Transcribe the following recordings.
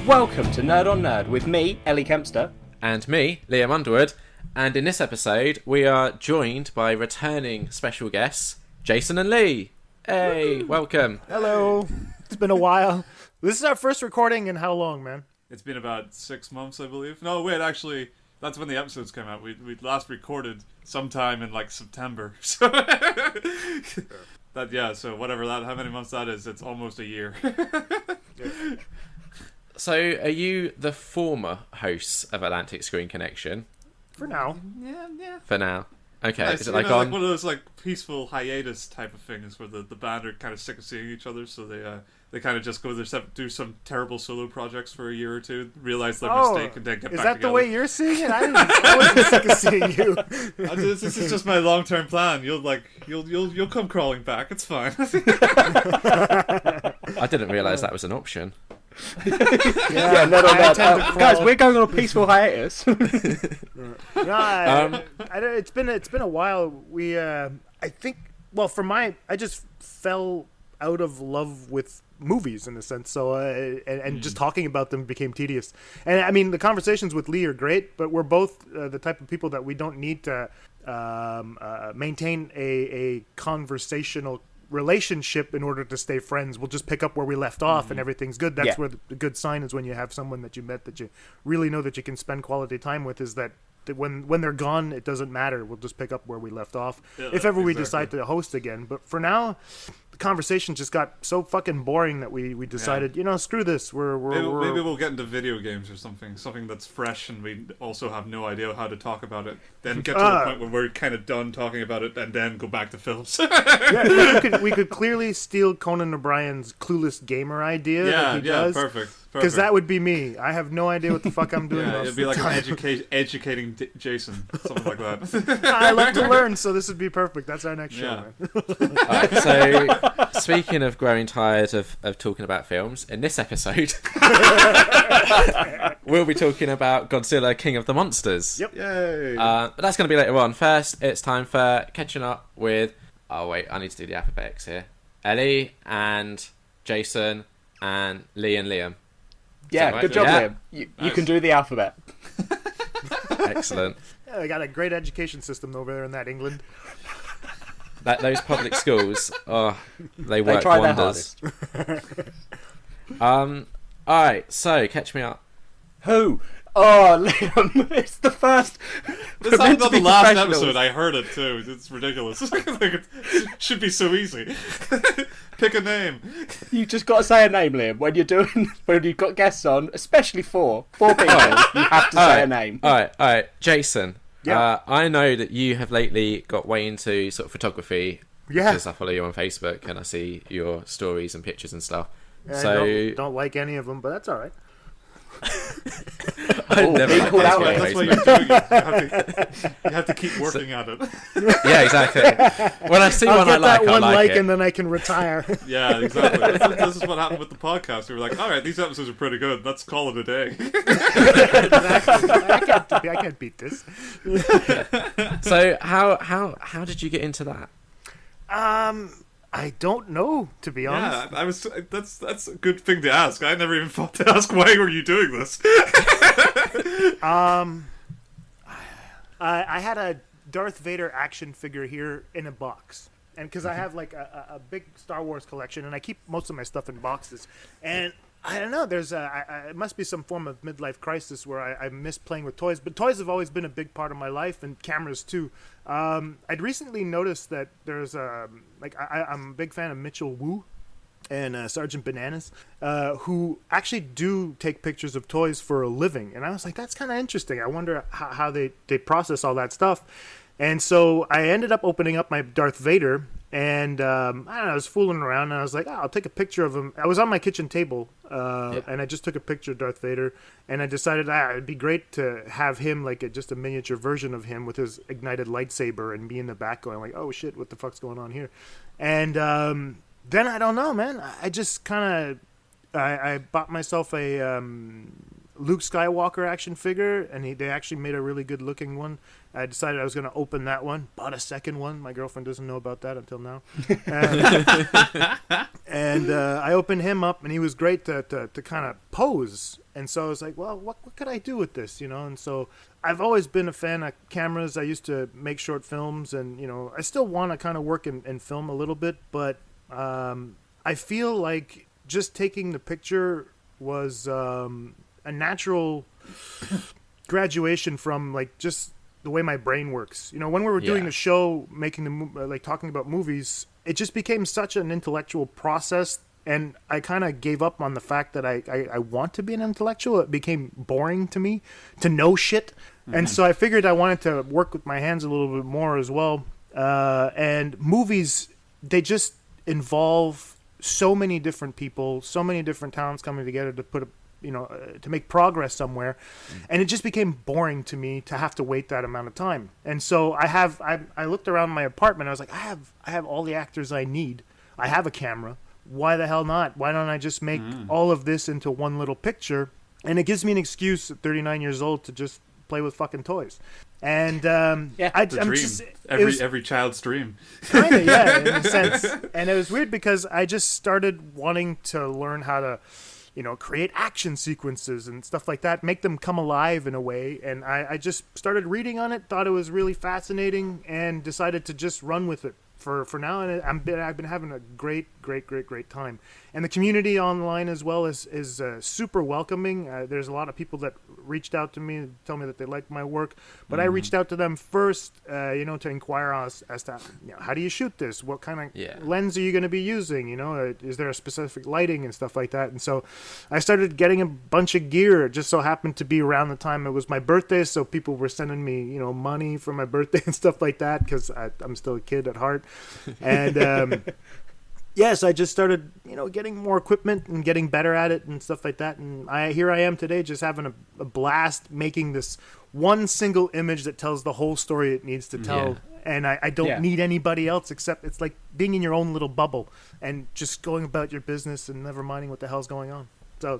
Welcome to Nerd on Nerd with me, Ellie Kempster. And me, Liam Underwood. And in this episode, we are joined by returning special guests, Jason and Lee. Hey, welcome. Hello. It's been a while. This is our first recording in how long, man? It's been about 6 months, I believe. No, wait, actually, that's when the episodes came out. We last recorded sometime in, like, September. So, so whatever that, how many months that is, it's almost a year. So, are you the former hosts of Atlantic Screen Connection? For now. Yeah. For now. Okay, Nice. is it like one of those, like, peaceful hiatus type of things where the band are kind of sick of seeing each other, so they kind of just go do some terrible solo projects for a year or two, realize their mistake, and then get back together. Is that the way you're seeing it? I wasn't sick of seeing you. This is just my long-term plan. You'll come crawling back. It's fine. I didn't realise that was an option. Yeah, no, guys, we're going on a peaceful hiatus. It's been a while. I think, well, I just fell out of love with movies in a sense. So and just talking about them became tedious. And I mean, the conversations with Lee are great, but we're both the type of people that we don't need to maintain a conversational relationship in order to stay friends. We'll just pick up where we left off and everything's good. That's where the good sign is when you have someone that you met that you really know that you can spend quality time with, is that when they're gone, it doesn't matter. We'll just pick up where we left off if ever we decide to host again. But for now, the conversation just got so fucking boring that we decided, screw this. Maybe we'll get into video games or something that's fresh, and we also have no idea how to talk about it. Then get to the point where we're kind of done talking about it, and then go back to films. we could clearly steal Conan O'Brien's clueless gamer idea. Yeah, perfect. Because that would be me. I have no idea what the fuck I'm doing. Yeah, it'd be like educating Jason, something like that. I love to learn, so this would be perfect. That's our next show, man. Alright, so, speaking of growing tired of talking about films, in this episode, we'll be talking about Godzilla King of the Monsters. Yep. Yay. But that's going to be later on. First, it's time for catching up with... Oh, wait, I need to do the alphabetics here. Ellie and Jason and Lee and Liam. Yeah, right? good job, Yeah. Liam. You can do the alphabet. Excellent. Yeah, they got a great education system over there in that England. Those public schools, they work try wonders. Alright, so catch me up. Who? Oh, Liam, it's the first. This is not the last episode. I heard it too. It's ridiculous. It should be so easy. Pick a name. You just got to say a name, Liam. When you've got guests on, especially four people, you have to say a name. All right, Jason. Yeah. I know that you have lately got way into sort of photography. Yeah. Because I follow you on Facebook and I see your stories and pictures and stuff. I don't like any of them, but that's all right. I'd never being called out That's why you're doing it. You have to keep working at it. Yeah, exactly. When I see I'll one get I like, that one I like it. and then I can retire. Yeah, exactly. This is what happened with the podcast. We were like, all right, these episodes are pretty good. Let's call it a day. Exactly. I can't beat this. So how did you get into that? I don't know, to be honest. Yeah, that's a good thing to ask. I never even thought to ask, why were you doing this? I had a Darth Vader action figure here in a box, and because I have like a big Star Wars collection, and I keep most of my stuff in boxes, and I don't know. There's it must be some form of midlife crisis where I miss playing with toys, but toys have always been a big part of my life, and cameras too. I'd recently noticed that there's I'm a big fan of Mitchell Wu and Sergeant Bananas, who actually do take pictures of toys for a living, and I was like, that's kind of interesting. I wonder how they process all that stuff. And so I ended up opening up my Darth Vader, and I don't know, I was fooling around, and I was like, I'll take a picture of him. I was on my kitchen table, and I just took a picture of Darth Vader, and I decided it'd be great to have him, like just a miniature version of him with his ignited lightsaber, and me in the back going like, oh shit, what the fuck's going on here? And then I don't know, man. I just kind of I bought myself a Luke Skywalker action figure, and they actually made a really good looking one. I decided I was going to open that one. Bought a second one. My girlfriend doesn't know about that until now. And I opened him up, and he was great to kind of pose. And so I was like, well, what could I do with this, you know? And so I've always been a fan of cameras. I used to make short films, and, you know, I still want to kind of work in film a little bit, but I feel like just taking the picture was a natural graduation from, like, just the way my brain works. You know, when we were doing the show, making like talking about movies, it just became such an intellectual process, and I kind of gave up on the fact that I want to be an intellectual. It became boring to me to know shit, and so I figured I wanted to work with my hands a little bit more as well. And movies, they just involve so many different people, so many different talents coming together to put a to make progress somewhere, and it just became boring to me to have to wait that amount of time. And so I looked around my apartment. I was like, I have all the actors I need. I have a camera. Why the hell not? Why don't I just make all of this into one little picture? And it gives me an excuse at 39 years old to just play with fucking toys. And the dream. Just, every child's dream. Kind of, yeah, in a sense. And it was weird because I just started wanting to learn how to, you know, create action sequences and stuff like that, make them come alive in a way. And I just started reading on it, thought it was really fascinating, and decided to just run with it for now. And I've been having a great time. And the community online as well is super welcoming. There's a lot of people that reached out to me and tell me that they like my work, but I reached out to them first, to inquire as to, you know, how do you shoot this? What kind of lens are you going to be using? You know, is there a specific lighting and stuff like that? And so I started getting a bunch of gear. It just so happened to be around the time it was my birthday, so people were sending me, you know, money for my birthday and stuff like that, because I'm still a kid at heart. And yes, I just started, you know, getting more equipment and getting better at it and stuff like that. And here I am today, just having a blast making this one single image that tells the whole story it needs to tell. Yeah. And I don't need anybody else, except it's like being in your own little bubble and just going about your business and never minding what the hell's going on. So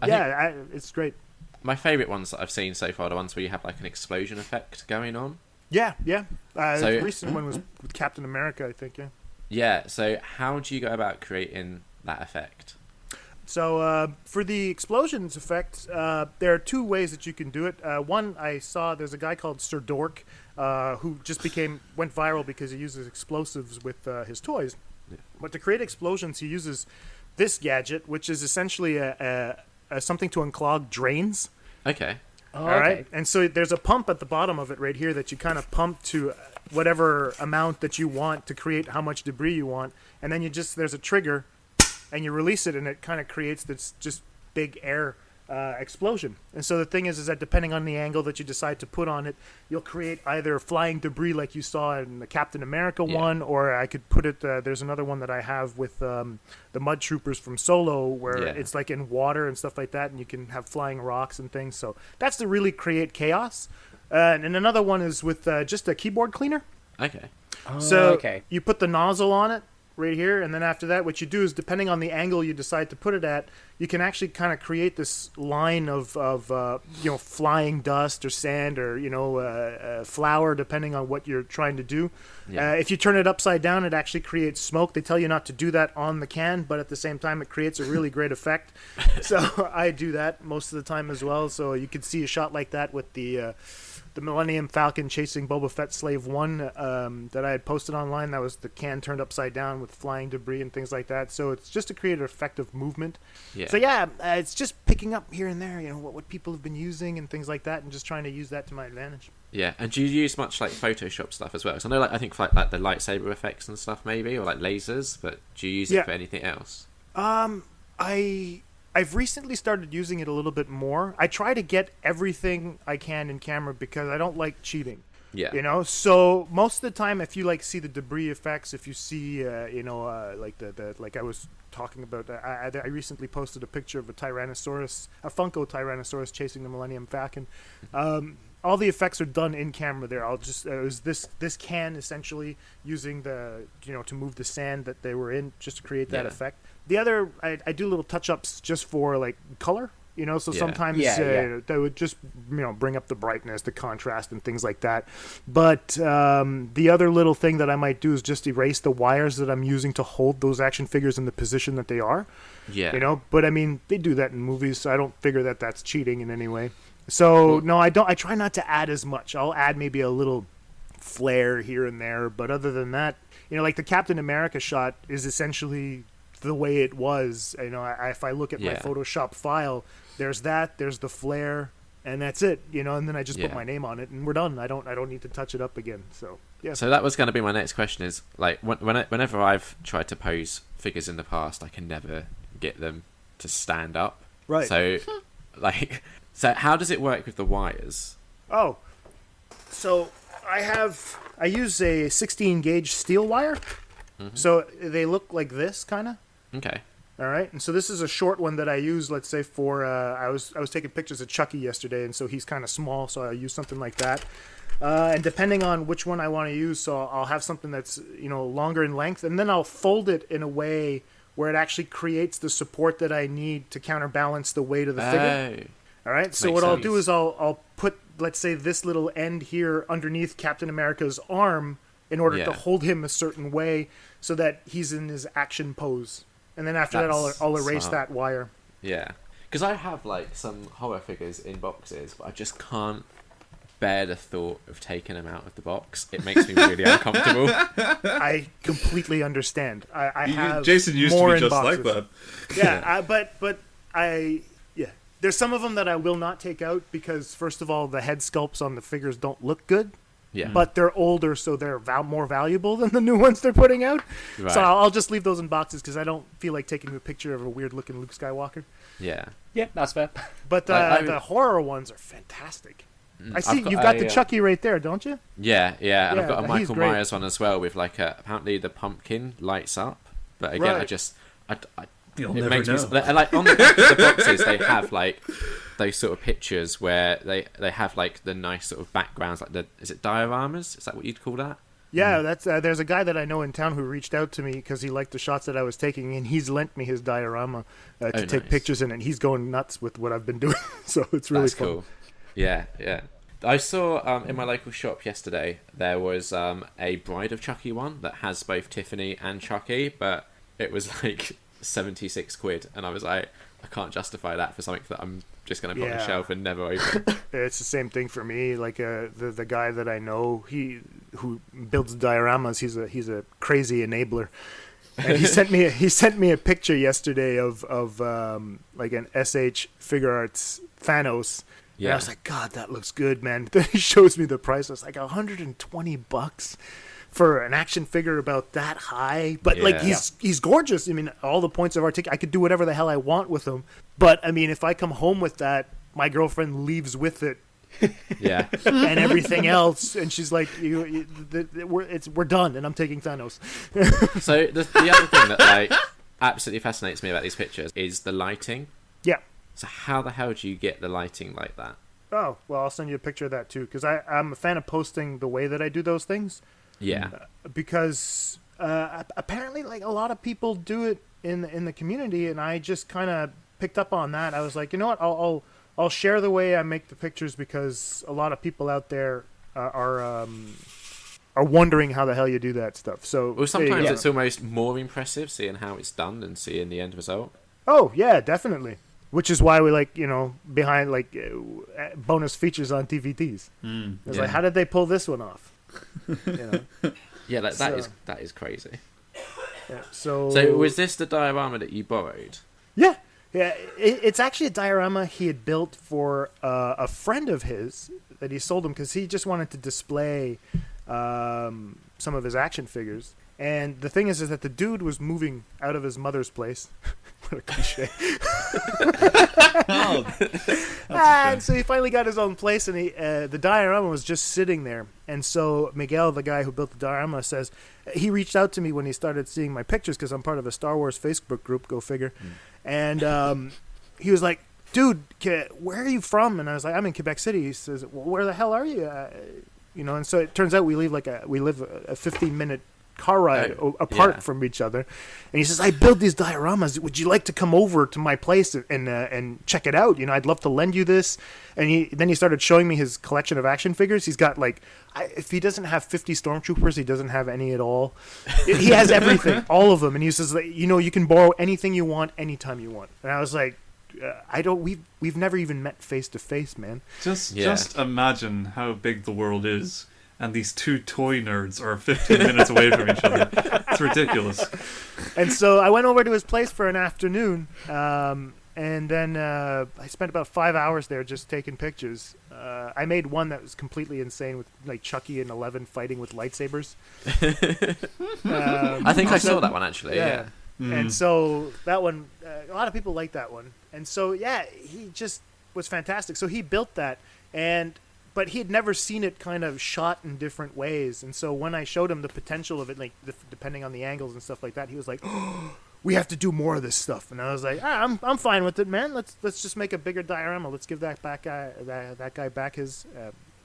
it's great. My favorite ones that I've seen so far are the ones where you have like an explosion effect going on. Yeah. The recent one was with Captain America, I think. Yeah, so how do you go about creating that effect? So for the explosions effect, there are two ways that you can do it. One, I saw there's a guy called Sir Dork who just went viral because he uses explosives with his toys. Yeah. But to create explosions, he uses this gadget, which is essentially a something to unclog drains. Okay. All right. And so there's a pump at the bottom of it right here that you kind of pump to whatever amount that you want to create how much debris you want. And then there's a trigger and you release it and it kind of creates this just big air explosion. And so the thing is that depending on the angle that you decide to put on it, you'll create either flying debris like you saw in the Captain America one, or I could put it, there's another one that I have with the Mud Troopers from Solo where it's like in water and stuff like that, and you can have flying rocks and things. So that's to really create chaos. And another one is with just a keyboard cleaner. Okay. You put the nozzle on it right here, and then after that what you do is, depending on the angle you decide to put it at, you can actually kind of create this line of flying dust or sand or flour, depending on what you're trying to do. If you turn it upside down, it actually creates smoke. They tell you not to do that on the can, but at the same time it creates a really great effect. So I do that most of the time as well. So you can see a shot like that with the Millennium Falcon chasing Boba Fett Slave 1 that I had posted online. That was the can turned upside down with flying debris and things like that. So it's just to create an effective movement. So it's just picking up here and there, what people have been using and things like that, and just trying to use that to my advantage. Yeah, and do you use much like Photoshop stuff as well? Because I know, I think for like the lightsaber effects and stuff, maybe, or like lasers. But do you use it for anything else? I've recently started using it a little bit more. I try to get everything I can in camera because I don't like cheating. Yeah. So most of the time, if you see the debris effects, if you see, like I was talking about, I recently posted a picture of a Funko Tyrannosaurus chasing the Millennium Falcon. All the effects are done in camera there. It was this can essentially using to move the sand that they were in just to create that effect. The other, I do little touch-ups just for color, You know, so Yeah. sometimes Yeah. they would just, bring up the brightness, the contrast, and things like that. But the other little thing that I might do is just erase the wires that I'm using to hold those action figures in the position that they are. Yeah. You know, but I mean, they do that in movies, so I don't figure that that's cheating in any way. So no, I don't. I try not to add as much. I'll add maybe a little flair here and there, but other than that, like the Captain America shot is essentially the way it was. If I look at my Yeah. Photoshop file, there's the flare, and that's it. And then I just put Yeah. my name on it, and we're done. I don't need to touch it up again. So yeah. So that was going to be my next question. Is like whenever I've tried to pose figures in the past, I can never get them to stand up. Right. So how does it work with the wires? Oh, so I use a 16 gauge steel wire. So they look like this kind of. Okay. All right, and so this is a short one that I use. Let's say for I was taking pictures of Chucky yesterday, and so he's kind of small, so I use something like that. And depending on which one I want to use, so I'll have something that's longer in length, and then I'll fold it in a way where it actually creates the support that I need to counterbalance the weight of the figure. All right, so Makes what I'll sense. do is I'll put, let's say, this little end here underneath Captain America's arm in order to Yeah. hold him a certain way so that he's in his action pose. And then after that, That's I'll erase smart. that wire. Yeah. Because I have like some horror figures in boxes, but I just can't bear the thought of taking them out of the box. It makes me really uncomfortable. I completely understand. I have Jason used more to be in just boxes. like that. Yeah, but there's some of them that I will not take out because first of all, the head sculpts on the figures don't look good. Yeah. But they're older, so they're more valuable than the new ones they're putting out. Right. So I'll just leave those in boxes because I don't feel like taking a picture of a weird-looking Luke Skywalker. Yeah. Yeah, that's fair. But the horror ones are fantastic. I see I've got you've got a, the Chucky right there, don't you? Yeah, and Yeah, I've got a he's Michael great. Myers one as well with like apparently the pumpkin lights up, but again, Right. You'll it never makes know. me and like on the back of the boxes they have like those sort of pictures where they have like the nice sort of backgrounds, like is it dioramas? Is that what you'd call that? Yeah, that's there's a guy that I know in town who reached out to me because he liked the shots that I was taking, and he's lent me his diorama to Oh, take nice. pictures in, and he's going nuts with what I've been doing. So it's really That's fun. cool. Yeah. I saw in my local shop yesterday there was a Bride of Chucky one that has both Tiffany and Chucky, but it was like 76 quid, and I was like, I can't justify that for something that I'm just going to put on Yeah. the shelf and never open. It's the same thing for me. Like the guy that I know, who builds dioramas, he's a crazy enabler. And he sent me a picture yesterday of like an SH Figure Arts Thanos. And Yeah. I was like, God, that looks good, man. Then he shows me the price. I was like, $120 for an action figure about that high. But like Yeah. he's gorgeous. I mean, all the points of I could do whatever the hell I want with him. But I mean, if I come home with that, my girlfriend leaves with it Yeah. and everything else, and she's like, we're done, and I'm taking Thanos. So the other thing that like absolutely fascinates me about these pictures is the lighting. Yeah. So how the hell do you get the lighting like that? Oh, well, I'll send you a picture of that too, because I'm a fan of posting the way that I do those things, Yeah. because apparently, like, a lot of people do it in the community, and I just kind of picked up on that. I was like, you know what, I'll share the way I make the pictures because a lot of people out there are wondering how the hell you do that stuff. So Well, sometimes there you go. it's almost more impressive seeing how it's done than seeing the end result. Oh yeah, definitely. Which is why we like, behind like bonus features on DVDs. It's yeah. like, how did they pull this one off? Yeah, like, So- that is crazy. Yeah, so So was this the diorama that you borrowed? yeah. It's actually a diorama he had built for a friend of his that he sold him because he just wanted to display some of his action figures. And the thing is that the dude was moving out of his mother's place. What a cliche. And so he finally got his own place, and the diorama was just sitting there. And so Miguel, the guy who built the diorama, says he reached out to me when he started seeing my pictures because I'm part of a Star Wars Facebook group. Go figure. And he was like, "Dude, where are you from?" And I was like, "I'm in Quebec City." He says, "Well, where the hell are you?" And so it turns out we live a 15-minute car ride apart from each other. And he says, I build these dioramas. Would you like to come over to my place and check it out? I'd love to lend you this. And then he started showing me his collection of action figures. He's got if he doesn't have 50 stormtroopers, he doesn't have any at all. He has everything, all of them. And he says, you can borrow anything you want, anytime you want. And I was like, we've never even met face to face, man. Just imagine how big the world is, and these two toy nerds are 15 minutes away from each other. It's ridiculous. And so I went over to his place for an afternoon, and then I spent about 5 hours there just taking pictures. I made one that was completely insane with Chucky and 11 fighting with lightsabers. I think I saw that one actually. Yeah. And so that one, a lot of people like that one. And so he just was fantastic. So he built that, but he had never seen it kind of shot in different ways. And so when I showed him the potential of it, depending on the angles and stuff like that, he was like, "Oh, we have to do more of this stuff." And I was like, I'm fine with it, man. Let's just make a bigger diorama. Let's give that guy back his.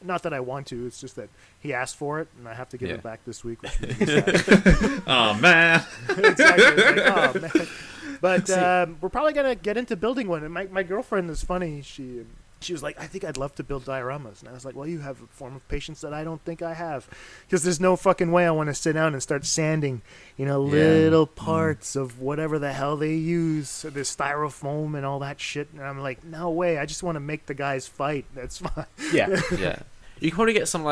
Not that I want to. It's just that he asked for it, and I have to give it back this week. Which makes me sad. Oh man! Exactly. Oh man! But we're probably gonna get into building one. And my girlfriend is funny. She was like, I think I'd love to build dioramas. And I was like, well, you have a form of patience that I don't think I have. Because there's no fucking way I want to sit down and start sanding, little parts of whatever the hell they use. The styrofoam and all that shit. And I'm like, no way. I just want to make the guys fight. That's fine. Yeah. Yeah. You can probably get some,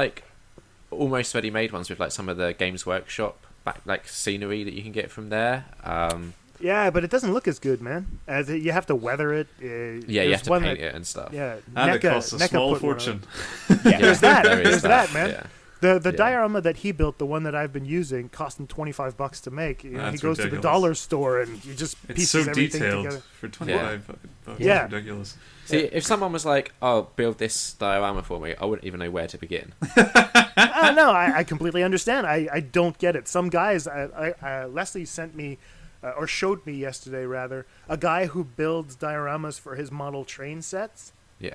almost ready-made ones with, some of the Games Workshop, scenery that you can get from there. Yeah, but it doesn't look as good, man. You have to weather it. You have to paint it and stuff. Yeah, and it costs a small fortune. There's that. There's that, man. Yeah. The diorama that he built, the one that I've been using, cost him $25 to make. He goes ridiculous. to the dollar store and you just pieces everything detailed together. for 25 fucking bucks. Yeah. It's ridiculous. See, if someone was like, "Oh, build this diorama for me," I wouldn't even know where to begin. No, I completely understand. I don't get it. Some guys, Leslie sent me. Or showed me yesterday, rather, a guy who builds dioramas for his model train sets. Yeah.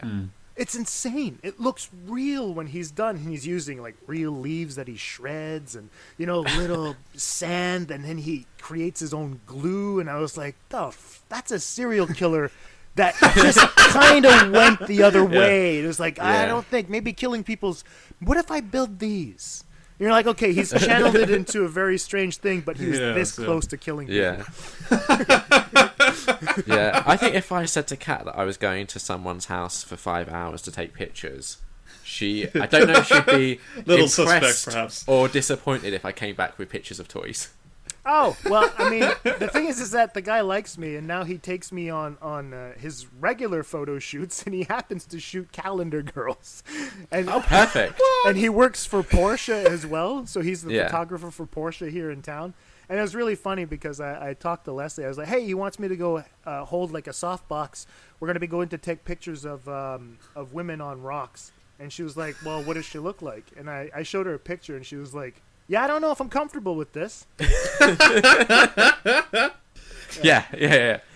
It's insane. It looks real when he's done. And he's using real leaves that he shreds and, little sand. And then he creates his own glue. And I was like, that's a serial killer that just kind of went the other way. It was like, I don't think, maybe killing people's... What if I build these? You're like, okay, he's channeled it into a very strange thing, but he was this close to killing people. Yeah. Yeah. I think if I said to Kat that I was going to someone's house for 5 hours to take pictures, I don't know if she'd be Little impressed suspect, perhaps. or disappointed if I came back with pictures of toys. Oh, well, I mean, the thing is that the guy likes me, and now he takes me on his regular photo shoots, and he happens to shoot calendar girls. And, Oh, perfect. And he works for Porsche as well, so he's the photographer for Porsche here in town. And it was really funny because I talked to Leslie. I was like, hey, he wants me to go hold a softbox. We're going to be going to take pictures of women on rocks. And she was like, well, what does she look like? And I showed her a picture, and she was like, yeah, I don't know if I'm comfortable with this. Yeah.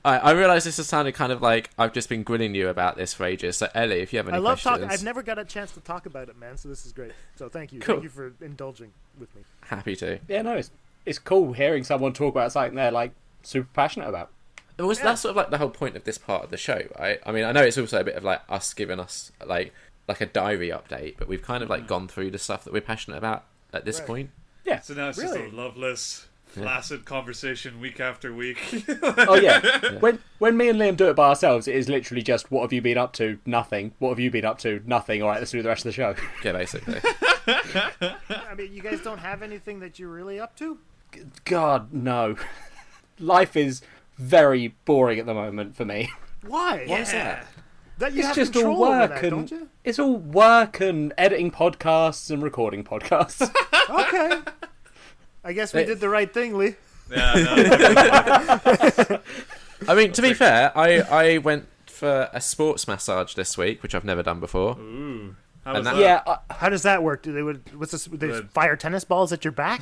I realise this has sounded kind of like I've just been grilling you about this for ages. So, Ellie, if you have any questions... talking. I've never got a chance to talk about it, man, so this is great. So thank you. Cool. Thank you for indulging with me. Happy to. Yeah, no, it's cool hearing someone talk about something they're, super passionate about. That's sort of the whole point of this part of the show, right? I mean, I know it's also a bit of us giving us, like a diary update, but we've kind of, gone through the stuff that we're passionate about at this point. Yeah. So now it's just a loveless, flaccid conversation week after week. Oh yeah. When me and Liam do it by ourselves, it is literally just, what have you been up to? Nothing. What have you been up to? Nothing. All right, let's do the rest of the show. Yeah, basically. I mean, you guys don't have anything that you're really up to? God, no. Life is very boring at the moment for me. Why? Why is that? That you It's have just control all work over that, don't you? it's all work and editing podcasts and recording podcasts. Okay. I guess we did the right thing, Lee. Yeah, I mean, to be fair, I went for a sports massage this week, which I've never done before. Ooh. How And was that- that? Yeah, How does that work? What's this? They fire tennis balls at your back?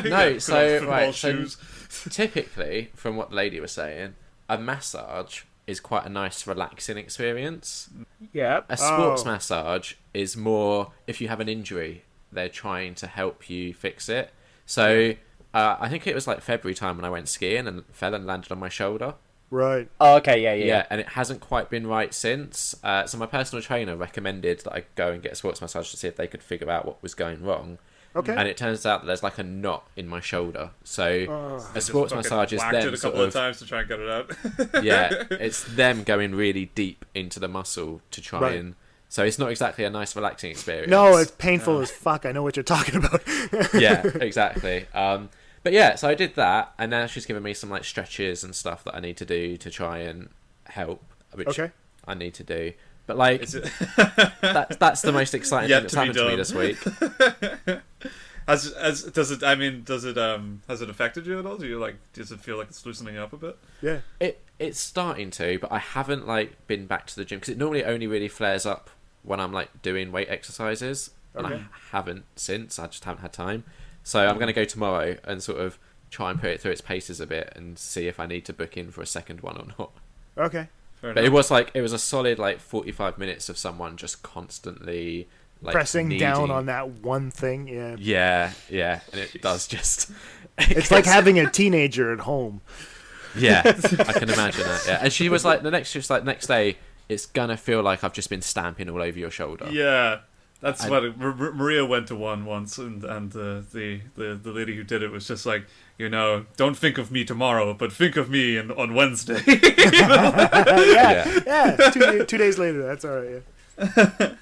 No, so football right, shoes. so typically, from what the lady was saying, a massage is quite a nice, relaxing experience. yeah. A sports massage is more if you have an injury, they're trying to help you fix it. So I think it was like February time when I went skiing and fell and landed on my shoulder. Right. Oh, okay, yeah. Yeah, and it hasn't quite been right since. So my personal trainer recommended that I go and get a sports massage to see if they could figure out what was going wrong. Okay. And it turns out that there's like a knot in my shoulder. So a sports Fucking massage is whacked them it a sort couple of, of times to try and get it out. yeah, it's them going really deep into the muscle to try Right. and. So it's not exactly a nice relaxing experience. No, it's painful as fuck. I know what you're talking about. Yeah, exactly. But yeah, so I did that, and now she's given me some like stretches and stuff that I need to do to try and help, which Okay. I need to do. But like, Is it that's the most exciting Yet thing that's to be happened to me done. this week. does it has it affected you at all? Does it feel like it's loosening up a bit? Yeah. It's starting to, but I haven't like been back to the gym because it normally only really flares up when I'm like doing weight exercises, and Okay. I haven't since. I just haven't had time. So I'm going to go tomorrow and sort of try and put it through its paces a bit and see if I need to book in for a second one or not. Okay. Fair But enough. it was a solid like 45 minutes of someone just constantly like Pressing down kneading. on that one thing. Yeah. Yeah, and it does just. It's like having a teenager at home. Yeah, I can imagine that. Yeah, and she was like next day, it's gonna feel like I've just been stamping all over your shoulder. Yeah, that's what Maria went to one once, and the lady who did it was just like, don't think of me tomorrow, but think of me on Wednesday. Yeah. 2 days later, that's all right. Yeah.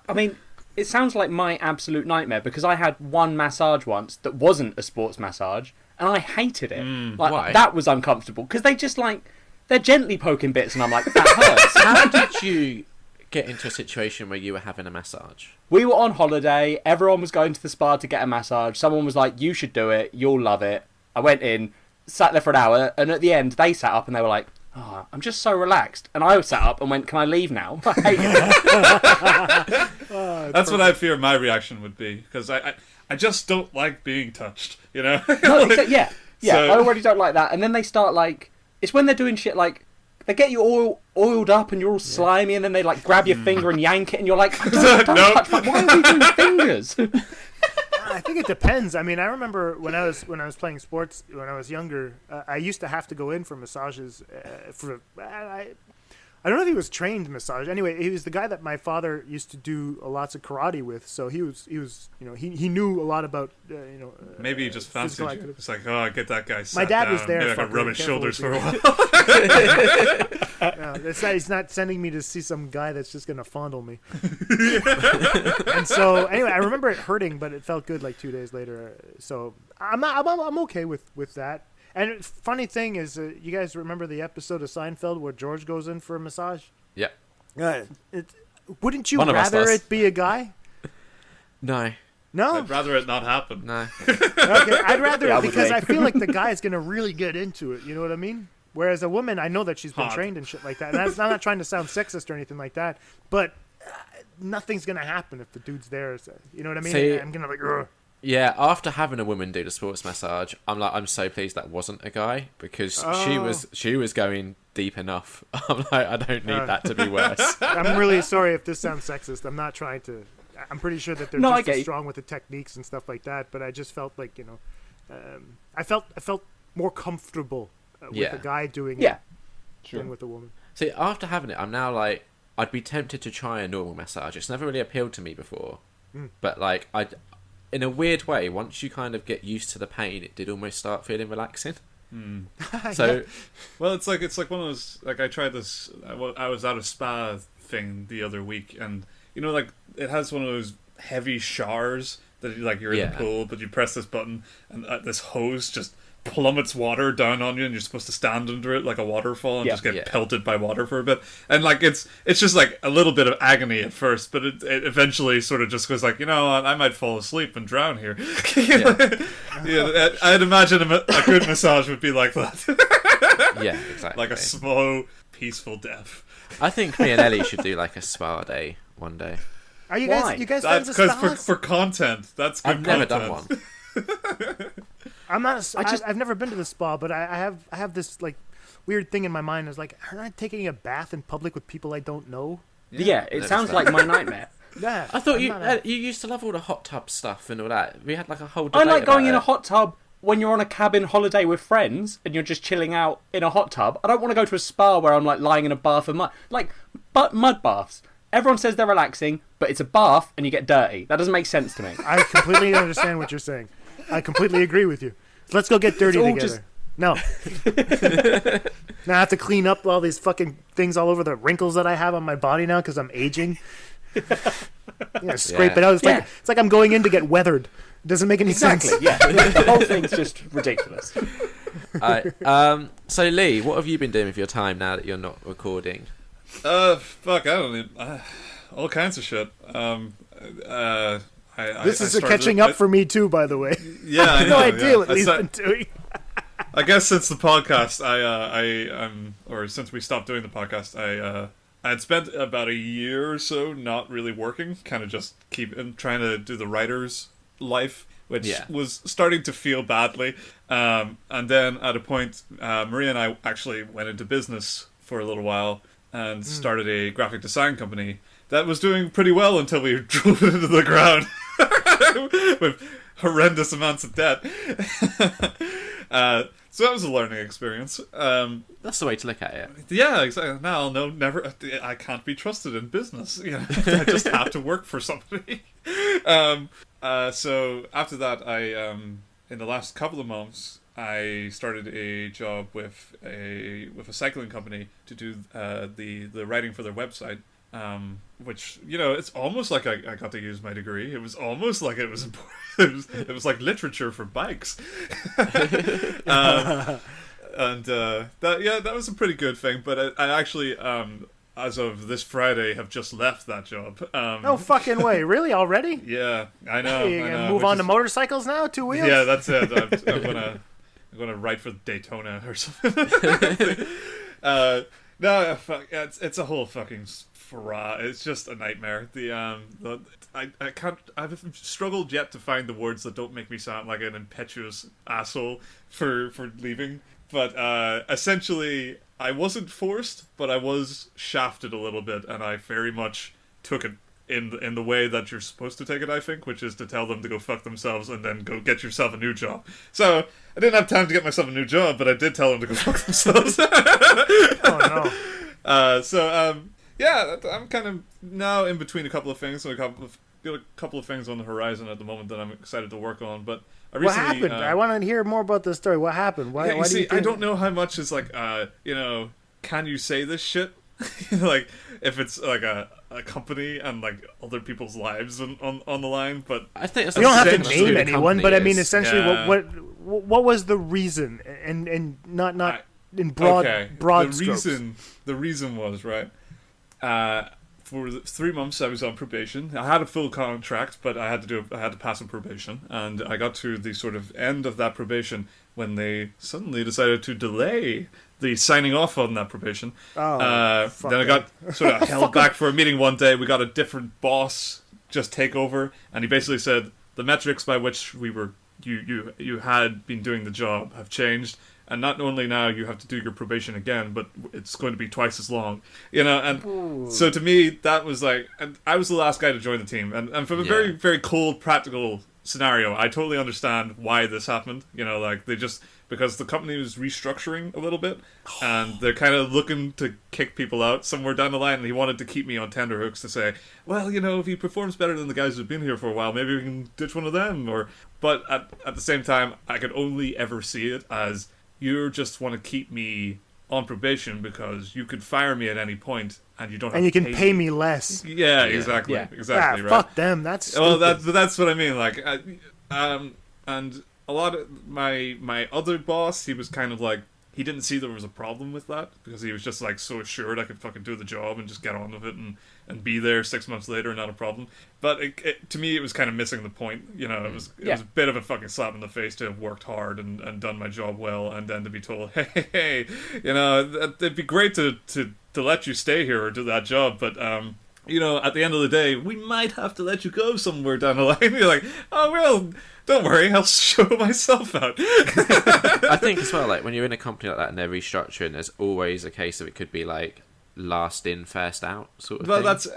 I mean, it sounds like my absolute nightmare because I had one massage once that wasn't a sports massage, and I hated it. Why? That was uncomfortable because they just they're gently poking bits, and I'm like, that hurts. How did you get into a situation where you were having a massage? We were on holiday. Everyone was going to the spa to get a massage. Someone was like, "You should do it. You'll love it." I went in, sat there for an hour, and at the end, they sat up and they were like, "Oh, I'm just so relaxed." And I sat up and went, "Can I leave now?" I hated it. That's what I fear my reaction would be, because I just don't like being touched. No, yeah. So- I already don't like that. And then they start it's when they're doing shit like they get you oiled up and you're all slimy, and then they grab your finger and yank it, and you're like, don't No. touch my, why are we doing fingers? I think it depends. I mean, I remember when I was playing sports when I was younger, I used to have to go in for massages. I don't know if he was trained massage. Anyway, he was the guy that my father used to do lots of karate with. So he was he knew a lot about Maybe he just fancied physical you. activity. It's like, oh, get that guy sat My dad down. was there, Maybe I can fucker. rub his Careful shoulders for what a while. He's not sending me to see some guy that's just gonna fondle me. And so anyway, I remember it hurting, but it felt good 2 days later. So I'm okay with that. And funny thing is, you guys remember the episode of Seinfeld where George goes in for a massage? Yeah. Wouldn't you One of us rather does. it be a guy? No. No. I'd rather it not happen. No. Okay, I'd rather Yeah, it I would because be. I feel like the guy is gonna really get into it. You know what I mean? Whereas a woman, I know that she's been Hot. trained and shit like that. And I'm not trying to sound sexist or anything like that, but nothing's gonna happen if the dude's there. So, you know what I mean? See- I'm gonna ugh. Yeah, after having a woman do the sports massage, I'm so pleased that wasn't a guy, because she was going deep enough. I'm like, I don't need that to be worse. I'm really sorry if this sounds sexist. I'm not trying to. I'm pretty sure that they're No, I just get as you. strong with the techniques and stuff like that. But I just felt like I felt more comfortable with Yeah. a guy doing Yeah. it than with a woman. See, after having it, I'm now like, I'd be tempted to try a normal massage. It's never really appealed to me before, but in a weird way, once you kind of get used to the pain, it did almost start feeling relaxing. So Well, it's like one of those. Like I tried this. I was at a spa thing the other week, and it has one of those heavy showers that you're in Yeah. the pool, but you press this button, and this hose just plummets water down on you, and you're supposed to stand under it like a waterfall and Yeah. just get Yeah. pelted by water for a bit. And it's just a little bit of agony at first, but it eventually sort of just goes I might fall asleep and drown here. Yeah, I'd imagine a good massage would be like that. yeah, exactly. Like a slow, peaceful death. I think me and Ellie should do like a spa day one day. Are you Why? guys? You guys That's fans of because spas? for content. That's good I've never content. done one. I'm not. just- I've never been to the spa, but I have this weird thing in my mind. Is am I taking a bath in public with people I don't know? Yeah, it noticed sounds that. like my nightmare. Yeah, I thought I'm you not you used to love all the hot tub stuff and all that. We had like a whole I debate like going about in a it. hot tub when you're on a cabin holiday with friends and you're just chilling out in a hot tub. I don't want to go to a spa where I'm like lying in a bath of mud. Like, but mud baths. Everyone says they're relaxing, but it's a bath and you get dirty. That doesn't make sense to me. I completely understand what you're saying. I completely agree with you. Let's go get dirty It's all together. just- No. Now I have to clean up all these fucking things all over the wrinkles that I have on my body now because I'm aging. Scrape Yeah. it out. Yeah. It's like I'm going in to get weathered. It doesn't make any Exactly, sense. yeah. The whole thing's just ridiculous. So Lee, what have you been doing with your time now that you're not recording? Fuck, I don't even... all kinds of shit. This is catching up for me too, by the way. Yeah, I I have know, no idea yeah. what Lee's been doing. I guess since the podcast, or since we stopped doing the podcast, I had spent about a year or so not really working, kind of just trying to do the writer's life, which was starting to feel badly. And then at a point, Maria and I actually went into business for a little while and started a graphic design company that was doing pretty well until we drove it into the ground with horrendous amounts of debt. So that was a learning experience. That's the way to look at it. Yeah, exactly. Now I'll know never. I can't be trusted in business. You know, I just have to work for somebody. So after that, in the last couple of months, I started a job with a cycling company to do the writing for their website. Which, you know, it's almost like I got to use my degree. It was almost like it was important. It was like literature for bikes. That was a pretty good thing. But I actually, as of this Friday, have just left that job. No fucking way. Really? Already? Yeah, I know. You're I gonna know, move which on to is- motorcycles now? 2 wheels? Yeah, that's it. I'm gonna write for Daytona or something. No, fuck, it's a whole fucking it's just a nightmare. I can't. I've struggled yet to find the words that don't make me sound like an impetuous asshole for leaving. But essentially, I wasn't forced, but I was shafted a little bit, and I very much took it in the way that you're supposed to take it, I think, which is to tell them to go fuck themselves and then go get yourself a new job. So I didn't have time to get myself a new job, but I did tell them to go fuck themselves. Oh, no. Yeah, I'm kind of now in between a couple of things, got a couple of things on the horizon at the moment that I'm excited to work on. But I What recently, happened? I want to hear more about this story. What happened? Why do you think... I don't know how much is like, can you say this shit? Like, if it's like a company and like other people's lives on the line, but I think it's You don't have to essentially name anyone, but I mean, is. essentially, Yeah. what was the reason? And not in broad strokes. The reason was right. For 3 months, I was on probation. I had a full contract, but I had to pass a probation, and I got to the sort of end of that probation when they suddenly decided to delay the signing off on that probation. fuck Then I got sort of held back for a meeting one day. We got a different boss just take over, and he basically said the metrics by which you had been doing the job have changed. And not only now you have to do your probation again, but it's going to be twice as long, you know. And so to me, that was like, and I was the last guy to join the team. And from a very, very cold, practical scenario, I totally understand why this happened. You know, like because the company was restructuring a little bit, and they're kind of looking to kick people out somewhere down the line. And he wanted to keep me on tenterhooks to say, well, you know, if he performs better than the guys who've been here for a while, maybe we can ditch one of them. But at the same time, I could only ever see it as, you just want to keep me on probation because you could fire me at any point and you don't have And you to can pay me less. Yeah, exactly. Yeah. Exactly, right. Fuck them. That's stupid. Well, that's what I mean. Like, and a lot of my other boss, he was kind of like, he didn't see there was a problem with that because he was just like so assured I could fucking do the job and just get on with it and be there 6 months later, not a problem. But to me, it was kind of missing the point. You know, it was a bit of a fucking slap in the face to have worked hard and done my job well, and then to be told, hey, you know, it'd be great to let you stay here or do that job, but you know, at the end of the day, we might have to let you go somewhere down the line. You're like, oh well, don't worry, I'll show myself out. I think as well, like when you're in a company like that and they're restructuring, there's always a case of it could be like last in, first out sort of Well, thing.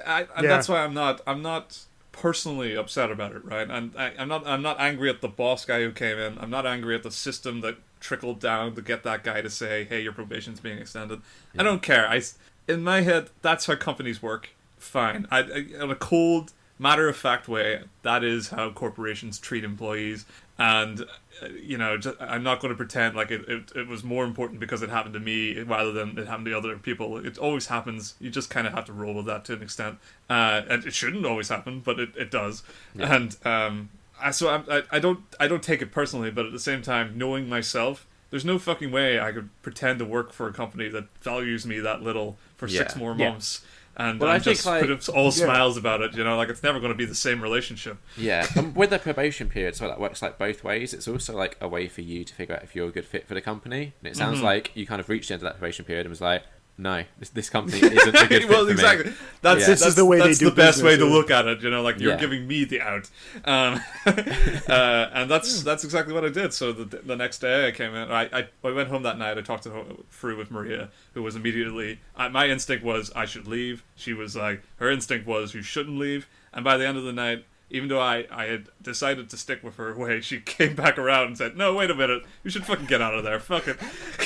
that's why I'm not personally upset about it, right? And I'm not angry at the boss guy who came in. I'm not angry at the system that trickled down to get that guy to say, "Hey, your probation's being extended." Yeah. I don't care. In my head, that's how companies work. Fine. In a cold, matter-of-fact way, that is how corporations treat employees. And, I'm not going to pretend like it was more important because it happened to me rather than it happened to other people. It always happens. You just kind of have to roll with that to an extent. And it shouldn't always happen, but it does. Yeah. And I don't take it personally, but at the same time, knowing myself, there's no fucking way I could pretend to work for a company that values me that little for 6 more months. And I just put all smiles about it, it's never going to be the same relationship. Yeah, and with the probation period, so that works like both ways. It's also like a way for you to figure out if you're a good fit for the company. And it sounds like you kind of reached the end of that probation period and was like, no, this company isn't a good fit for exactly. me. This is the way they do the best business, way to look at it, you're giving me the out. And that's exactly what I did. So the next day I came in, I went home that night, I talked through with Maria, who was immediately, my instinct was I should leave. She was like, her instinct was you shouldn't leave. And by the end of the night, even though I had decided to stick with her way, she came back around and said, "No, wait a minute. You should fucking get out of there. Fuck it."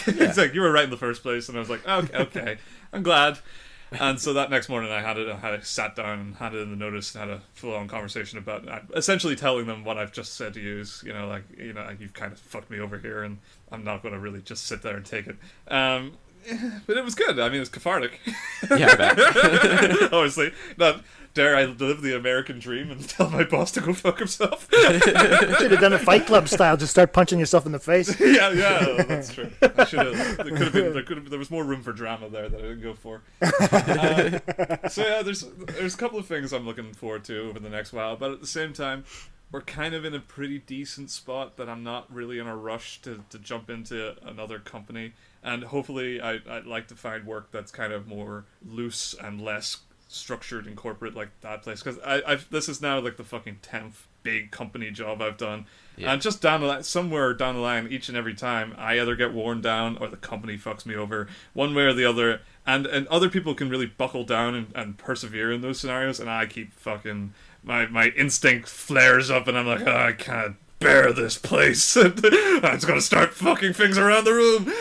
It's like, you were right in the first place. And I was like, okay. I'm glad. And so that next morning I sat down and handed in the notice and had a full-on conversation about essentially telling them what I've just said to you is, you've kind of fucked me over here and I'm not going to really just sit there and take it. But it was good. I mean, it was cathartic. Yeah, I bet. Obviously. Not dare I live the American dream and tell my boss to go fuck himself. Should have done a Fight Club style. Just start punching yourself in the face. Yeah, that's true. I should have. There was more room for drama there that I didn't go for. So yeah, there's a couple of things I'm looking forward to over the next while, but at the same time, we're kind of in a pretty decent spot that I'm not really in a rush to jump into another company. And hopefully I'd like to find work that's kind of more loose and less structured and corporate like that place. Because this is now like the fucking 10th big company job I've done. Yeah. And just somewhere down the line, each and every time, I either get worn down or the company fucks me over, one way or the other. And other people can really buckle down and persevere in those scenarios. And I keep fucking... My instinct flares up and I'm like, I can't bear this place. I'm just going to start fucking things around the room.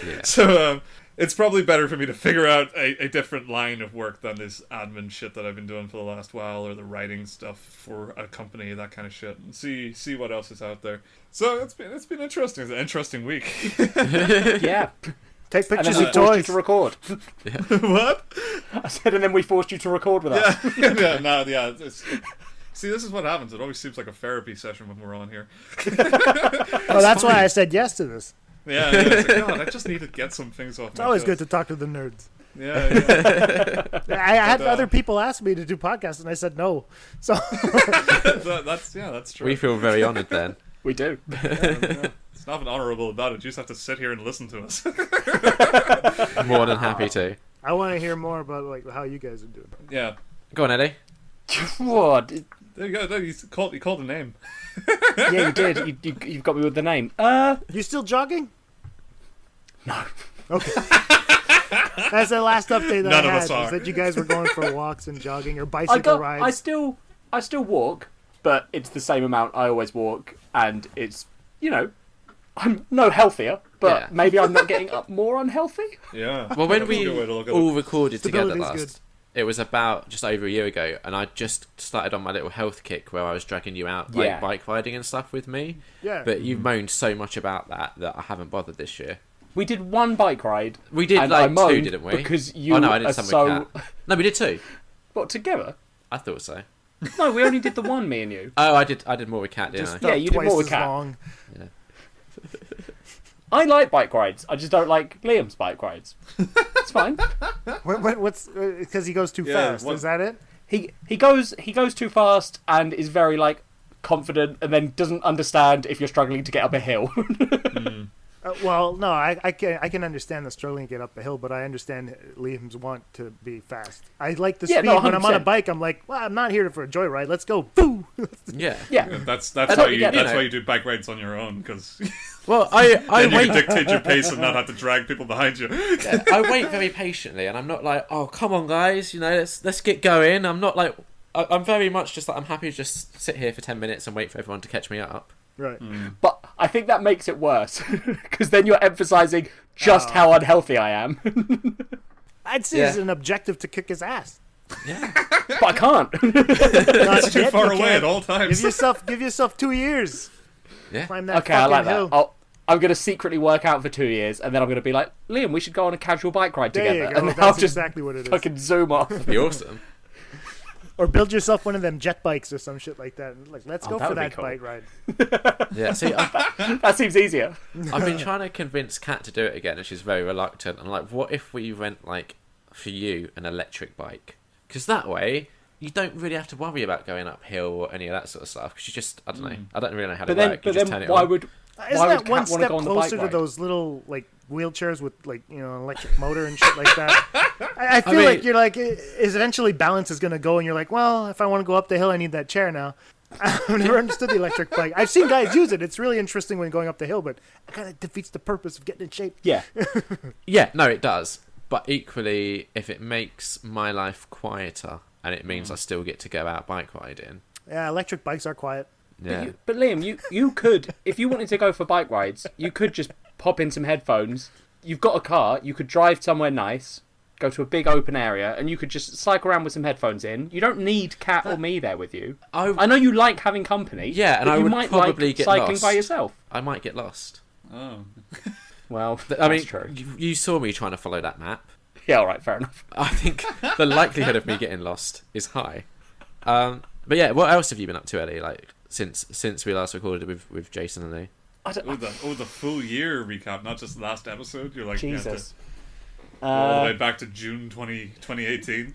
Yeah. So it's probably better for me to figure out a different line of work than this admin shit that I've been doing for the last while, or the writing stuff for a company, that kind of shit, and see what else is out there. So it's been interesting. It's an interesting week. Yeah. Take pictures of toys. Forced you to record. Yeah. What? I said, and then we forced you to record with us. See, this is what happens. It always seems like a therapy session when we're on here. Well, that's why I said yes to this. Yeah. It's like, God, I just need to get some things off. It's always good to talk to the nerds. Yeah. I had other people ask me to do podcasts, and I said no. So that's true. We feel very honoured then. We do. Yeah. It's nothing honourable about it. You just have to sit here and listen to us. More than happy to. I want to hear more about like how you guys are doing. Yeah. Go on, Eddie. What? There you go. No, you called a name. Yeah, you did. You've got me with the name. You still jogging? No. Okay. That's the last update that None I of had. us are. Was that you guys were going for walks and jogging or bicycle rides? I still walk, but it's the same amount I always walk, and it's, I'm no healthier, but maybe I'm not getting up more unhealthy. Yeah. Well, when we all recorded together Stability's last, it was about just over a year ago, and I just started on my little health kick where I was dragging you out like bike riding and stuff with me. Yeah. But you've moaned so much about that I haven't bothered this year. We did one bike ride. We did like two, didn't we? Because you I did are some so... with Kat. No, we did two. What, together? I thought so. No, we only did the one, me and you. Oh, I did more with Kat, didn't Just I? Yeah, you did twice more with as Kat. long. Yeah. I like bike rides. I just don't like Liam's bike rides. It's fine. What's because he goes too fast? Is that it? He goes too fast and is very confident, and then doesn't understand if you're struggling to get up a hill. Well, no, I can understand the struggling to get up the hill, but I understand Liam's want to be fast. I like the speed. no, When I'm on a 100%. bike, I'm like, well, I'm not here for a joyride. Let's go. Boo! Yeah. Yeah. That's I why totally you get it. that's why you do bike rides on your own, because Well, I then you wait. can dictate your pace and not have to drag people behind you. Yeah, I wait very patiently, and I'm not like, oh, come on, guys, let's get going. I'm not like, I'm very much just like, I'm happy to just sit here for 10 minutes and wait for everyone to catch me up. Right. But I think that makes it worse because then you're emphasizing just how unhealthy I am. I'd say it's an objective to kick his ass. Yeah. But I can't. Not Too yet, far you away can't. at all times. Give yourself 2 years. Yeah. Climb that Okay, I fucking like hill. that. I'm going to secretly work out for 2 years, and then I'm going to be like, Liam, we should go on a casual bike ride There together. you And go. then That's I'll just exactly what it is. fucking zoom off. Be awesome. Or build yourself one of them jet bikes or some shit like that. Like, let's go that for would be that cool. bike ride. Yeah. See, That seems easier. I've been trying to convince Kat to do it again, and she's very reluctant. I'm like, what if we rent, like, for you, an electric bike? Because that way, you don't really have to worry about going uphill or any of that sort of stuff. Because you just, I don't know. I don't really know how to work. You just turn it why on. would Isn't why would that one Kat want to step go on the bike closer to ride? those little like wheelchairs with like an electric motor and shit like that? I feel mean- like you're like eventually balance is gonna go, and you're like, well, if I want to go up the hill, I need that chair now. I've never understood the electric bike. I've seen guys use it. It's really interesting when going up the hill, but it kind of defeats the purpose of getting in shape. Yeah. Yeah, no, it does. But equally, if it makes my life quieter, and it means I still get to go out bike riding. Yeah, electric bikes are quiet. Yeah. But Liam, you could, if you wanted to go for bike rides, you could just pop in some headphones. You've got a car, you could drive somewhere nice, go to a big open area, and you could just cycle around with some headphones in. You don't need Kat or me there with you. I know you like having company. Yeah, and but I you would might probably like get cycling lost. by yourself. I might get lost. Oh. Well, I mean, that's true. you saw me trying to follow that map. Yeah, all right, fair enough. I think the likelihood of me getting lost is high. But yeah, what else have you been up to, Ellie? Like since we last recorded with Jason and Lee. The full year recap, not just the last episode. You're like, Jesus. go all the way back to June 2018.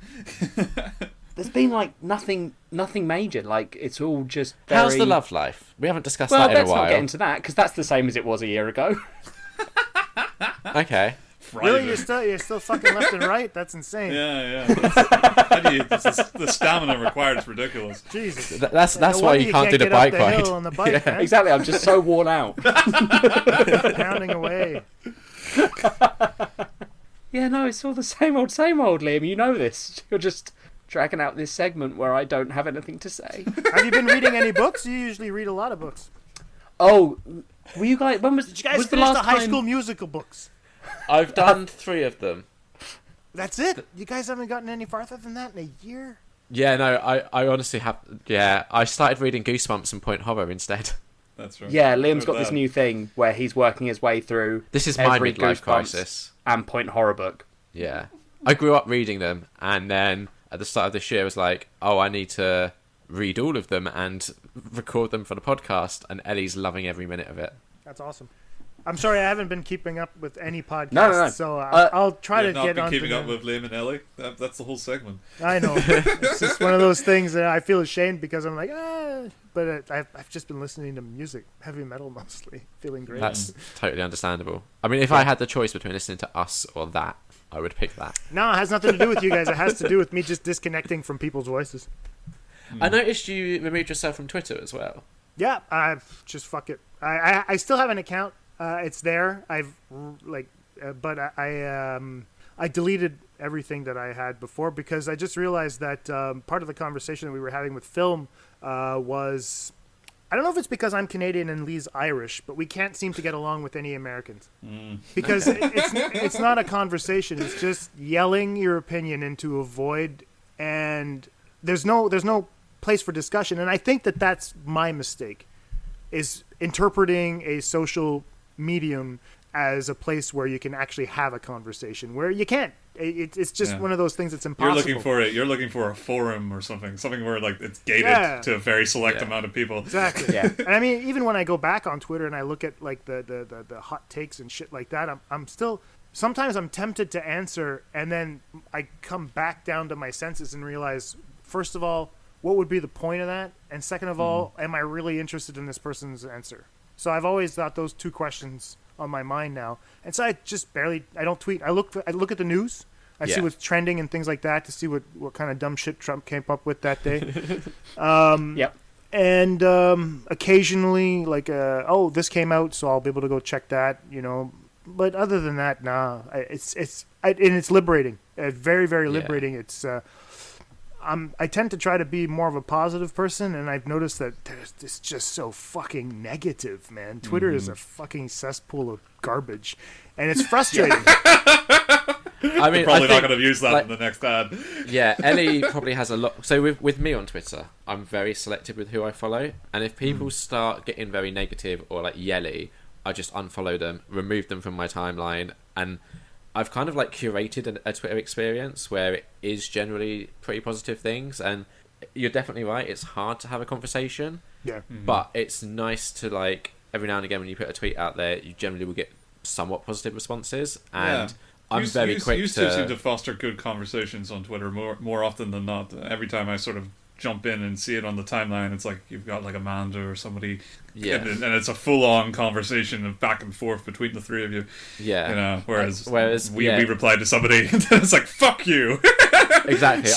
There's been like nothing major. Like it's all just very... How's the love life? We haven't discussed Well, that in a let's not get while. into that because that's the same as it was a year ago. Okay. Really, you're still fucking left and right? That's insane. Yeah. The stamina required is ridiculous. Jesus. That's No why wonder you can't do the get up bike the ride. hill on the bike, man. Exactly. I'm just so worn out. Pounding away. Yeah, no, it's all the same old, Liam. You know this. You're just dragging out this segment where I don't have anything to say. Have you been reading any books? You usually read a lot of books. Oh, were you guys? When was? Did you guys was the finish last the High time? School Musical books? I've done 3 of them. That's it? You guys haven't gotten any farther than that in a year? Yeah, no, I honestly have. Yeah, I started reading Goosebumps and Point Horror instead. That's right. Yeah, Liam's got this new thing where he's working his way through. This is my every midlife Goosebumps crisis. and Point Horror book. Yeah, I grew up reading them, and then at the start of this year, I was like, "Oh, I need to read all of them and record them for the podcast." And Ellie's loving every minute of it. That's awesome. I'm sorry, I haven't been keeping up with any podcasts, No. so I'll try to You've not get been on. keeping up with Liam and Ellie. That's the whole segment. I know. It's just one of those things that I feel ashamed because I'm like, but I've just been listening to music, heavy metal mostly, feeling great. That's totally understandable. I mean, if I had the choice between listening to us or that, I would pick that. No, it has nothing to do with you guys. It has to do with me just disconnecting from people's voices. I noticed you removed yourself from Twitter as well. Yeah, I've just fuck it. I still have an account. It's there. But I deleted everything that I had before because I just realized that part of the conversation that we were having with film was, I don't know if it's because I'm Canadian and Lee's Irish, but we can't seem to get along with any Americans because it's not a conversation. It's just yelling your opinion into a void, and there's no place for discussion. And I think that that's my mistake, is interpreting a social medium as a place where you can actually have a conversation where you can't. It's just one of those things that's impossible. You're looking for a forum or something where like it's gated to a very select amount of people. Exactly. Yeah. And I mean, even when I go back on Twitter and I look at like the hot takes and shit like that, I'm still, sometimes I'm tempted to answer, and then I come back down to my senses and realize, first of all, what would be the point of that? And second of all, am I really interested in this person's answer? So I've always thought those two questions on my mind now, and so I don't tweet. I look at the news. I see what's trending and things like that to see what kind of dumb shit Trump came up with that day. Yep. And occasionally, like, this came out, so I'll be able to go check that, But other than that, nah. And it's liberating. Very, very liberating. It's I tend to try to be more of a positive person, and I've noticed that it's just so fucking negative, man. Twitter is a fucking cesspool of garbage, and it's frustrating. I mean, probably not going to use that in the next ad. Yeah, Ellie probably has a lot. So with me on Twitter, I'm very selective with who I follow, and if people start getting very negative or like yelly, I just unfollow them, remove them from my timeline, and I've kind of like curated a Twitter experience where it is generally pretty positive things, and you're definitely right. It's hard to have a conversation, but it's nice to like every now and again when you put a tweet out there, you generally will get somewhat positive responses, and I'm very quick to seem to foster good conversations on Twitter more often than not. Every time I sort of jump in and see it on the timeline, it's like you've got like Amanda or somebody, and it's a full-on conversation of back and forth between the three of you. Yeah, whereas we replied to somebody, and then it's like, "Fuck you." Exactly.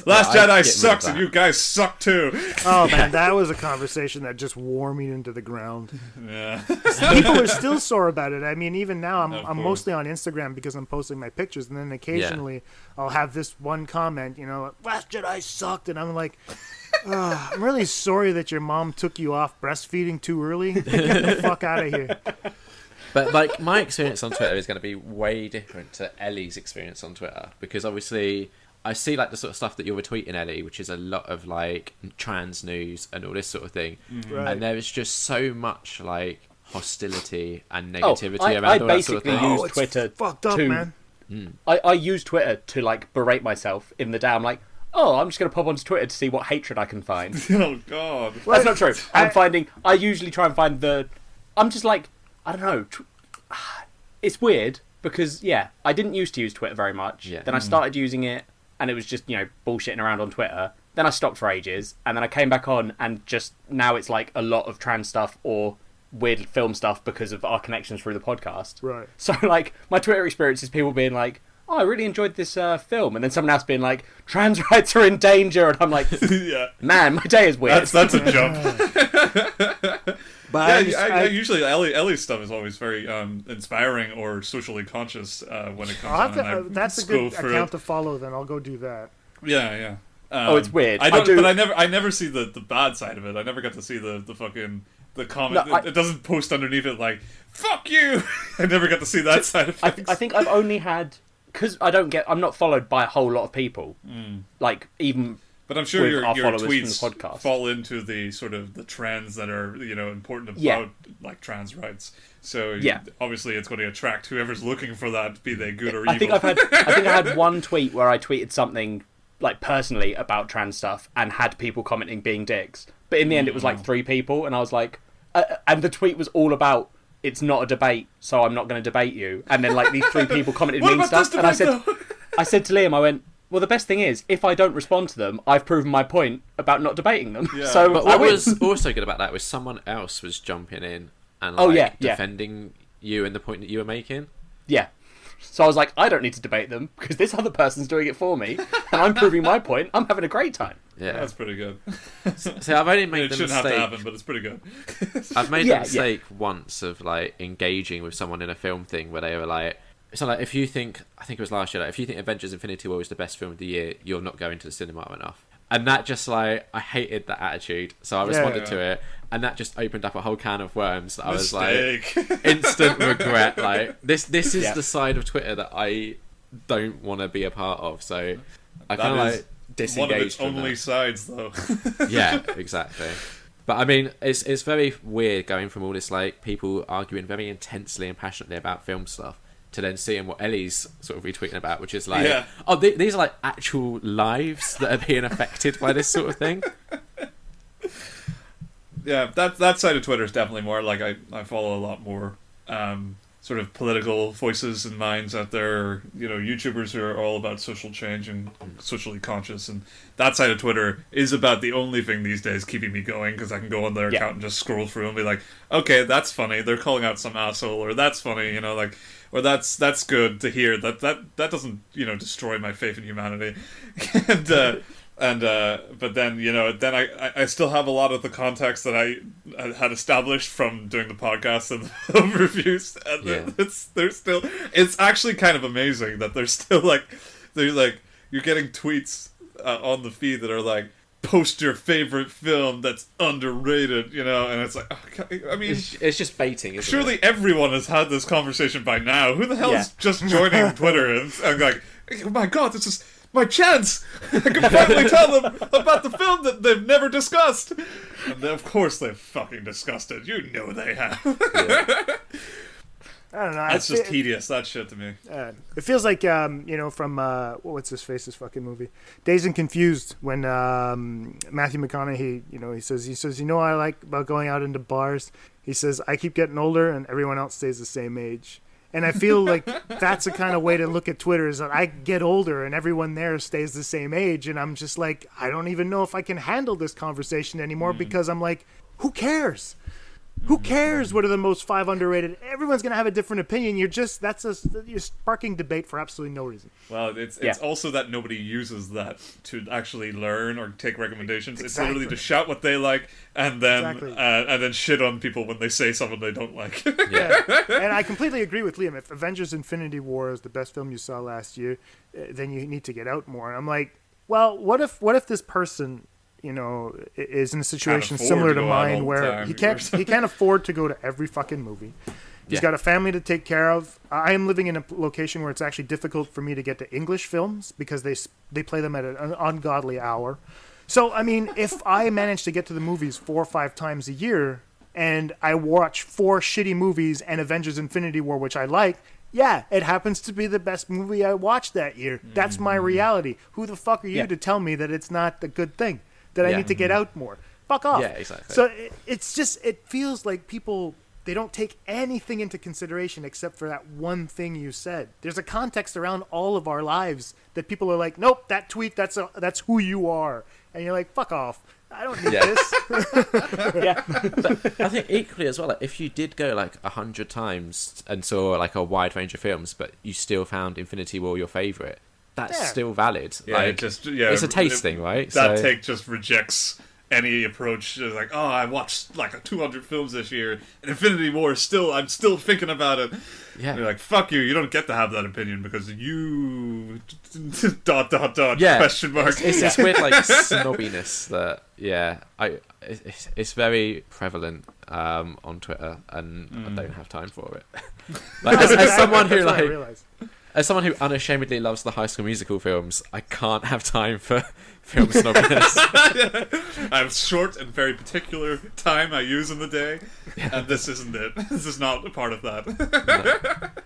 Last Jedi sucks, and you guys suck too. Oh man, that was a conversation that just wore me into the ground. Yeah, people are still sore about it. I mean, even now, I'm mostly on Instagram because I'm posting my pictures, and then occasionally I'll have this one comment, "Last Jedi sucked," and I'm like, I'm really sorry that your mom took you off breastfeeding too early. Get the fuck out of here. But like my experience on Twitter is going to be way different to Ellie's experience on Twitter, because obviously I see like the sort of stuff that you're retweeting, Ellie, which is a lot of like trans news and all this sort of thing, and there is just so much like hostility and negativity around all that sort of thing. I basically use Twitter fucked up, man. I use Twitter to like berate myself in the day. I'm like, I'm just going to pop onto Twitter to see what hatred I can find. Oh god, that's not true. I usually try and find I'm just like, I don't know. It's weird because I didn't used to use Twitter very much. Yeah. Then I started using it, and it was just bullshitting around on Twitter. Then I stopped for ages, and then I came back on, and just now it's like a lot of trans stuff or weird film stuff because of our connections through the podcast. Right. So like my Twitter experience is people being like, "Oh, I really enjoyed this film," and then someone else being like, "Trans rights are in danger," and I'm like, "Man, my day is weird." That's a jump. But I usually Ellie's stuff is always very inspiring or socially conscious when it comes. That's a good account to follow. Then I'll go do that. Yeah. It's weird. But I never see the bad side of it. I never got to see the fucking the comment. No, it doesn't post underneath it like "fuck you." I never got to see that side of things. I think I've only had, because I'm not followed by a whole lot of people. Like even. But I'm sure your tweets fall into the sort of the trends that are important about like trans rights. So obviously it's going to attract whoever's looking for that, be they good or evil. I think I had one tweet where I tweeted something like personally about trans stuff and had people commenting being dicks. But in the end it was like 3 people, and I was like, and the tweet was all about, it's not a debate, so I'm not going to debate you. And then like these 3 people commented mean stuff, and I said to Liam, I went, well, the best thing is, if I don't respond to them, I've proven my point about not debating them. Yeah. So, but what was also good about that was someone else was jumping in and defending you and the point that you were making. Yeah. So I was like, I don't need to debate them because this other person's doing it for me, and I'm proving my point. I'm having a great time. Yeah, that's pretty good. So I've only made the mistake. It shouldn't have to happen, but it's pretty good. I've made the mistake once of like engaging with someone in a film thing where they were like, so like if you think, I think it was last year, like, if you think Avengers Infinity War was the best film of the year, you're not going to the cinema enough. And that just like, I hated that attitude. So I responded to it, and that just opened up a whole can of worms that I was like, instant regret. Like this is the side of Twitter that I don't want to be a part of. So I kind of like disengaged. One of its only sides though. Yeah, exactly. But I mean, it's very weird going from all this like people arguing very intensely and passionately about film stuff to then seeing what Ellie's sort of retweeting about, which is like, these are like actual lives that are being affected by this sort of thing. Yeah, that side of Twitter is definitely more like I follow a lot more sort of political voices and minds out there, YouTubers who are all about social change and socially conscious, and that side of Twitter is about the only thing these days keeping me going, because I can go on their account and just scroll through and be like, okay, that's funny, they're calling out some asshole, or that's funny, or that's good to hear, that doesn't, destroy my faith in humanity. But then then I still have a lot of the context that I had established from doing the podcast and the film reviews, and it's actually kind of amazing that there's still you're getting tweets on the feed that are like, post your favorite film that's underrated, and it's like, okay, I mean, it's just baiting, isn't surely it? Everyone has had this conversation by now. Who the hell is just joining Twitter and like, oh my god, this is my chance! I can finally tell them about the film that they've never discussed! And of course they've fucking discussed it. You know they have. I don't know. That's just tedious, that shit to me. It feels like, from, what's his face's fucking movie? Dazed and Confused, when Matthew McConaughey, he says, what I like about going out into bars? He says, I keep getting older and everyone else stays the same age. And I feel like that's the kind of way to look at Twitter, is that I get older and everyone there stays the same age. And I'm just like, I don't even know if I can handle this conversation anymore, because I'm like, who cares? Who cares what are the most 5 underrated? Everyone's going to have a different opinion. You're sparking debate for absolutely no reason. Well, it's also that nobody uses that to actually learn or take recommendations. Exactly. It's literally to shout what they like and then shit on people when they say something they don't like. Yeah. And I completely agree with Liam. If Avengers Infinity War is the best film you saw last year, then you need to get out more. And I'm like, well, what if this person, is in a situation similar to mine where he can't afford to go to every fucking movie. He's got a family to take care of. I am living in a location where it's actually difficult for me to get to English films because they play them at an ungodly hour. So, I mean, if I manage to get to the movies 4 or 5 times a year and I watch 4 shitty movies and Avengers Infinity War, which I like, yeah, it happens to be the best movie I watched that year. That's my reality. Who the fuck are you to tell me that it's not a good thing? That I need to get out more. Fuck off. Yeah, exactly. So it feels like people, they don't take anything into consideration except for that one thing you said. There's a context around all of our lives that people are like, nope, that tweet, that's who you are. And you're like, fuck off. I don't need this. But I think equally as well, like, if you did go 100 times and saw a wide range of films, but you still found Infinity War your favourite, that's still valid. Yeah, it's a taste thing, right? That take just rejects any approach. It's like, oh, I watched 200 films this year, and Infinity War I'm still thinking about it. Yeah. You're like, fuck you don't get to have that opinion because you ... question mark. It's this weird snobbiness that it's very prevalent on Twitter, and I don't have time for it. As someone who as someone who unashamedly loves the High School Musical films, I can't have time for film snobbiness. I have short and very particular time I use in the day, and this isn't it. This is not a part of that.